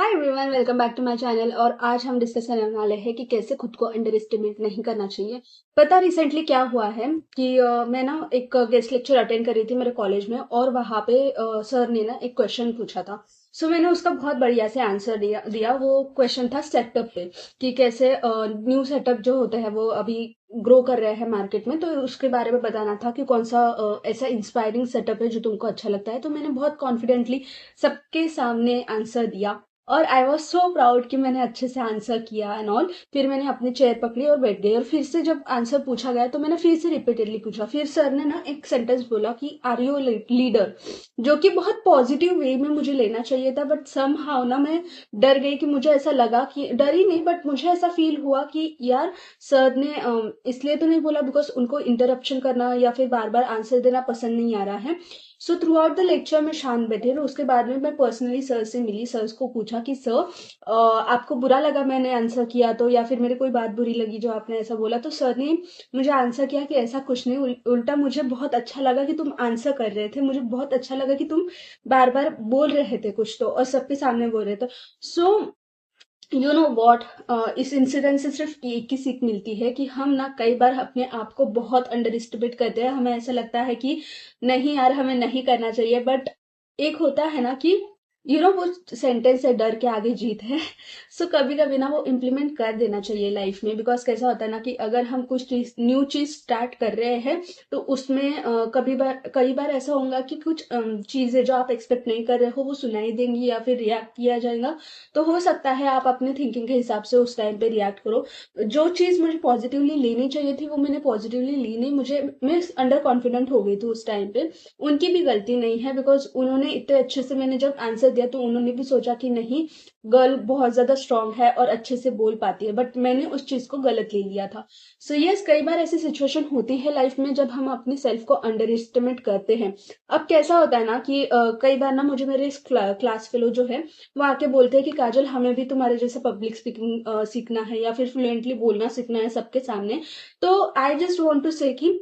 Hi everyone, welcome back to my channel. और आज हम डिस्कस करने वाले हैं कि कैसे खुद को अंडर एस्टिमेट नहीं करना चाहिए। पता रिसेंटली क्या हुआ है कि मैं ना एक गेस्ट लेक्चर अटेंड कर रही थी मेरे कॉलेज में, और वहां पे सर ने ना एक क्वेश्चन पूछा था। सो मैंने उसका बहुत बढ़िया से आंसर दिया। वो क्वेश्चन था सेटअप पे, कि कैसे न्यू सेटअप जो होते हैं वो अभी ग्रो कर रहे हैं मार्केट में, तो उसके बारे में बताना था कि कौन सा ऐसा इंस्पायरिंग सेटअप है जो तुमको अच्छा लगता है। तो मैंने बहुत कॉन्फिडेंटली सबके सामने आंसर दिया, और आई वॉज सो प्राउड कि मैंने अच्छे से आंसर किया एंड ऑल। फिर मैंने अपनी चेयर पकड़ी और बैठ गई, और फिर से जब आंसर पूछा गया तो मैंने फिर से रिपीटेडली पूछा। फिर सर ने ना एक सेंटेंस बोला कि आर यू लीडर, जो कि बहुत पॉजिटिव वे में मुझे लेना चाहिए था, बट सम हाउ ना मैं डर गई। कि मुझे ऐसा लगा कि डर ही नहीं, बट मुझे ऐसा फील हुआ कि यार सर ने इसलिए तो नहीं बोला बिकॉज उनको इंटरप्शन करना या फिर बार बार आंसर देना पसंद नहीं आ रहा है। So through out the lecture में शांत बैठे रहे। उसके बाद में मैं पर्सनली सर से मिली, सर को पूछा कि सर आपको बुरा लगा मैंने आंसर किया तो, या फिर मेरी कोई बात बुरी लगी जो आपने ऐसा बोला। तो सर ने मुझे आंसर किया कि ऐसा कुछ नहीं, उल्टा मुझे बहुत अच्छा लगा कि तुम आंसर कर रहे थे, मुझे बहुत अच्छा लगा कि तुम बार बार बोल रहे थे कुछ तो, और सबके सामने बोल रहे थे। सो यू नो वॉट, इस इंसिडेंट से सिर्फ एक ही सीख मिलती है कि हम ना कई बार अपने आप को बहुत अंडर एस्टिमेट करते हैं। हमें ऐसा लगता है कि नहीं यार हमें नहीं करना चाहिए, बट एक होता है ना कि वो सेंटेंस है डर के आगे जीत है। सो कभी कभी ना वो इम्प्लीमेंट कर देना चाहिए लाइफ में। बिकॉज कैसा होता है ना कि अगर हम कुछ न्यू चीज स्टार्ट कर रहे हैं तो उसमें कई बार ऐसा होगा कि कुछ चीजें जो आप एक्सपेक्ट नहीं कर रहे हो वो सुनाई देंगी या फिर रिएक्ट किया जाएगा। तो हो सकता है आप अपने थिंकिंग के हिसाब से उस टाइम पे रिएक्ट करो। जो चीज मुझे पॉजिटिवली लेनी चाहिए थी वो मैंने पॉजिटिवली ली नहीं। मैं अंडर कॉन्फिडेंट हो गई थी उस टाइम पे। उनकी भी गलती नहीं है, बिकॉज उन्होंने इतने अच्छे से, मैंने जब आंसर दिया तो उन्होंने भी सोचा कि नहीं गर्ल बहुत ज्यादा स्ट्रांग है और अच्छे से बोल पाती है, बट मैंने उस चीज को गलत ले लिया था। सो यस, कई बार ऐसी सिचुएशन होती है लाइफ में जब हम अपनी सेल्फ को अंडर एस्टिमेट करते हैं। अब कैसा होता है ना कि कई बार ना मुझे मेरे क्लास फेलो जो है वो आके बोलते हैं कि काजल हमें भी तुम्हारे जैसे पब्लिक स्पीकिंग सीखना है या फिर फ्लुएंटली बोलना सीखना है सबके सामने। तो I just want to say कि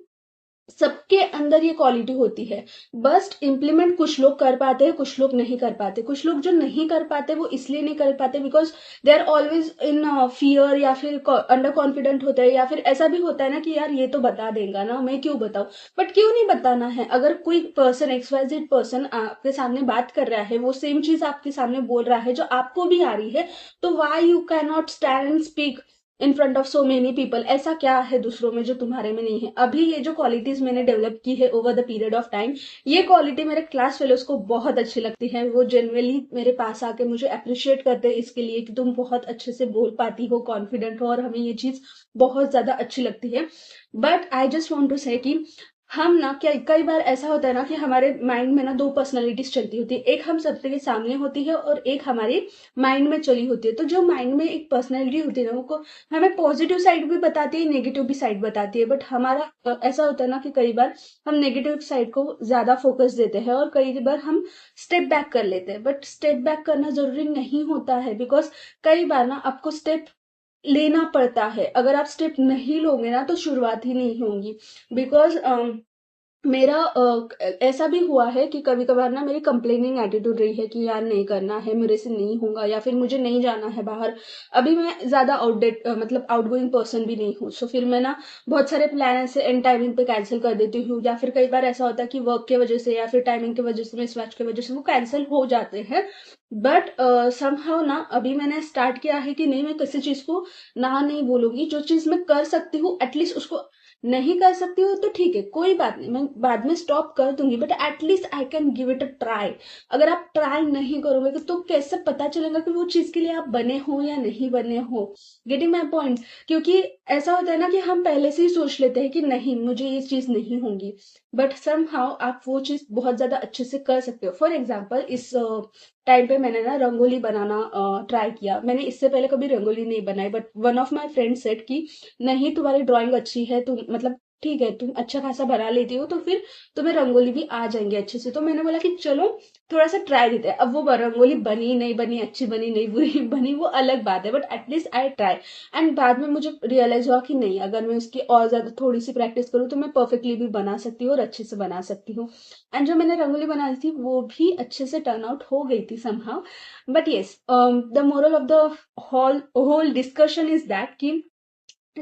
सबके अंदर ये क्वालिटी होती है। बस इम्प्लीमेंट कुछ लोग कर पाते हैं, कुछ लोग नहीं कर पाते। कुछ लोग जो नहीं कर पाते वो इसलिए नहीं कर पाते because they are always in fear, या फिर अंडर कॉन्फिडेंट होते हैं, या फिर ऐसा भी होता है ना कि यार ये तो बता देगा ना, मैं क्यों बताऊं। बट क्यों नहीं बताना है? अगर कोई पर्सन XYZ पर्सन आपके सामने बात कर रहा है, वो सेम चीज आपके सामने बोल रहा है जो आपको भी आ रही है, तो why you can not stand and speak in front of so many people? ऐसा क्या है दूसरों में जो तुम्हारे में नहीं है? अभी ये जो क्वालिटीज मैंने डेवलप की है over the period of time, ये क्वालिटी मेरे क्लास फेलोज को बहुत अच्छी लगती है। वो जेनुअली मेरे पास आके मुझे अप्रिशिएट करते हैं इसके लिए कि तुम बहुत अच्छे से बोल पाती हो, कॉन्फिडेंट हो, और हमें ये चीज बहुत ज्यादा अच्छी लगती है। But I just want to say कि हम ना क्या, कई बार ऐसा होता है ना कि हमारे माइंड में ना दो पर्सनैलिटीज चलती होती है। एक हम सबके सामने होती है और एक हमारी माइंड में चली होती है। तो जो माइंड में एक पर्सनैलिटी होती है ना, वो हमें पॉजिटिव साइड भी बताती है, नेगेटिव भी साइड बताती है। बट हमारा ऐसा होता है ना कि कई बार हम नेगेटिव साइड को ज्यादा फोकस देते हैं और कई बार हम स्टेप बैक कर लेते हैं। बट स्टेप बैक करना जरूरी नहीं होता है, बिकॉज कई बार ना आपको स्टेप लेना पड़ता है। अगर आप स्टेप नहीं लोगे ना तो शुरुआत ही नहीं होगी। बिकॉज मेरा ऐसा भी हुआ है कि कभी कभार ना मेरी कंप्लेनिंग एटीट्यूड रही है कि यार नहीं करना है, मेरे से नहीं होगा, या फिर मुझे नहीं जाना है बाहर। अभी मैं ज्यादा मतलब आउटगोइंग पर्सन भी नहीं हूँ। सो फिर मैं ना बहुत सारे प्लान ऐसे एंड टाइमिंग पे कैंसिल कर देती हूँ, या फिर कई बार ऐसा होता है कि वर्क की वजह से या फिर टाइमिंग की वजह से, मिसमैच की वजह से वो कैंसिल हो जाते हैं। बट समहाउ ना अभी मैंने स्टार्ट किया है कि नहीं, मैं किसी चीज को ना नहीं बोलूंगी। जो चीज मैं कर सकती हूँ एटलीस्ट उसको, नहीं कर सकती हूँ तो ठीक है, कोई बात नहीं, मैं बाद में स्टॉप कर दूंगी, but at least I can give it a try. अगर आप ट्राई नहीं करोगे तो कैसे पता चलेगा कि वो चीज के लिए आप बने हो या नहीं बने हो? Getting my point? क्योंकि ऐसा होता है ना कि हम पहले से ही सोच लेते हैं कि नहीं मुझे ये चीज नहीं होगी, बट सम हाउ आप वो चीज बहुत ज्यादा अच्छे से कर सकते हो। फॉर एग्जाम्पल, इस टाइम पे मैंने ना रंगोली बनाना ट्राई किया। मैंने इससे पहले कभी रंगोली नहीं बनाई, but one of my friend said कि नहीं तुम्हारी ड्राइंग अच्छी है, तुम मतलब ठीक है तुम अच्छा खासा बना लेती हो तो फिर तुम्हें रंगोली भी आ जाएंगे अच्छे से। तो मैंने बोला कि चलो थोड़ा सा ट्राई देते हैं। अब वो रंगोली बनी नहीं बनी, अच्छी बनी नहीं बुरी बनी, वो अलग बात है, but at least I try. And बाद में मुझे रियलाइज हुआ कि नहीं, अगर मैं उसकी और ज्यादा थोड़ी सी प्रैक्टिस करूँ तो मैं परफेक्टली भी बना सकती हूँ और अच्छे से बना सकती हूँ। एंड जो मैंने रंगोली बनाई थी वो भी अच्छे से टर्न आउट हो गई थी somehow. But yes, the moral of the whole discussion is that कि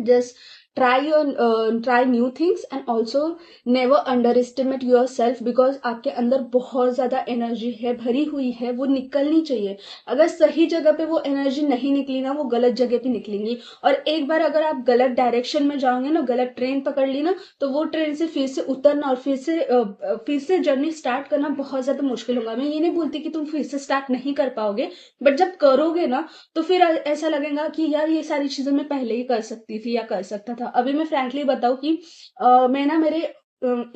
just try new things and also never underestimate yourself, because आपके अंदर बहुत ज्यादा एनर्जी है, भरी हुई है, वो निकलनी चाहिए। अगर सही जगह पे वो एनर्जी नहीं निकली ना, वो गलत जगह पे निकलेंगी। और एक बार अगर आप गलत डायरेक्शन में जाओगे ना, गलत ट्रेन पकड़ ली ना, तो वो ट्रेन से फिर से उतरना और फिर से जर्नी स्टार्ट करना बहुत ज्यादा मुश्किल होगा। मैं ये नहीं बोलती कि तुम फिर से स्टार्ट नहीं कर पाओगे, बट जब करोगे ना तो फिर ऐसा लगेगा कि यार ये सारी चीजें मैं पहले ही कर सकती थी या कर सकता था। अभी मैं फ्रैंकली बताऊं कि मैं ना मेरे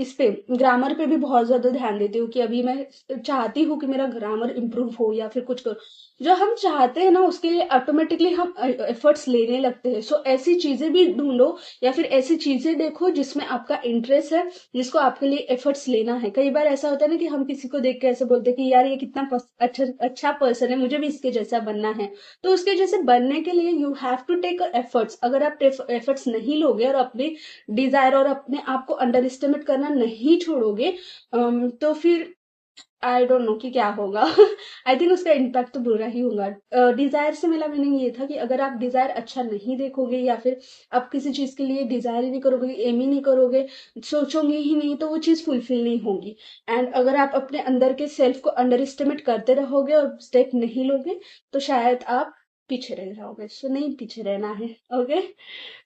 इस पे ग्रामर पे भी बहुत ज्यादा ध्यान देती हूँ कि अभी मैं चाहती हूँ कि मेरा ग्रामर इंप्रूव हो या फिर कुछ करो। जो हम चाहते हैं ना उसके लिए ऑटोमेटिकली हम एफर्ट्स लेने लगते हैं। सो ऐसी चीजें भी ढूंढो या फिर ऐसी चीजें देखो जिसमें आपका इंटरेस्ट है, जिसको आपके लिए एफर्ट्स लेना है। कई बार ऐसा होता है ना कि हम किसी को देख के ऐसे बोलते हैं कि यार ये कितना अच्छा पर्सन है, मुझे भी इसके जैसा बनना है। तो उसके जैसे बनने के लिए you have to take efforts. अगर आप एफर्ट्स नहीं लोगे और अपने डिजायर और अपने आप को अंडर एस्टिमेट करना नहीं छोड़ोगे, तो फिर आई डोंट नो कि क्या होगा। आई थिंक उसका इम्पैक्ट तो बुरा ही होगा। डिजायर से मेरा मीनिंग ये था कि अगर आप डिजायर अच्छा नहीं देखोगे या फिर आप किसी चीज के लिए डिजायर ही नहीं करोगे, एम ही नहीं करोगे, सोचोगे ही नहीं, तो वो चीज फुलफिल नहीं होगी। एंड अगर आप अपने अंदर के सेल्फ को अंडर एस्टिमेट करते रहोगे और स्टेप नहीं लोगे, तो शायद आप पीछे रह जाओगे। सो नहीं पीछे रहना है। Okay,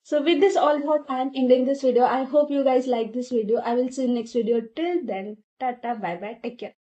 so with this all thought, I am ending this video. I hope you guys like this video. I will see you next video. Till then, tata, bye bye, take care.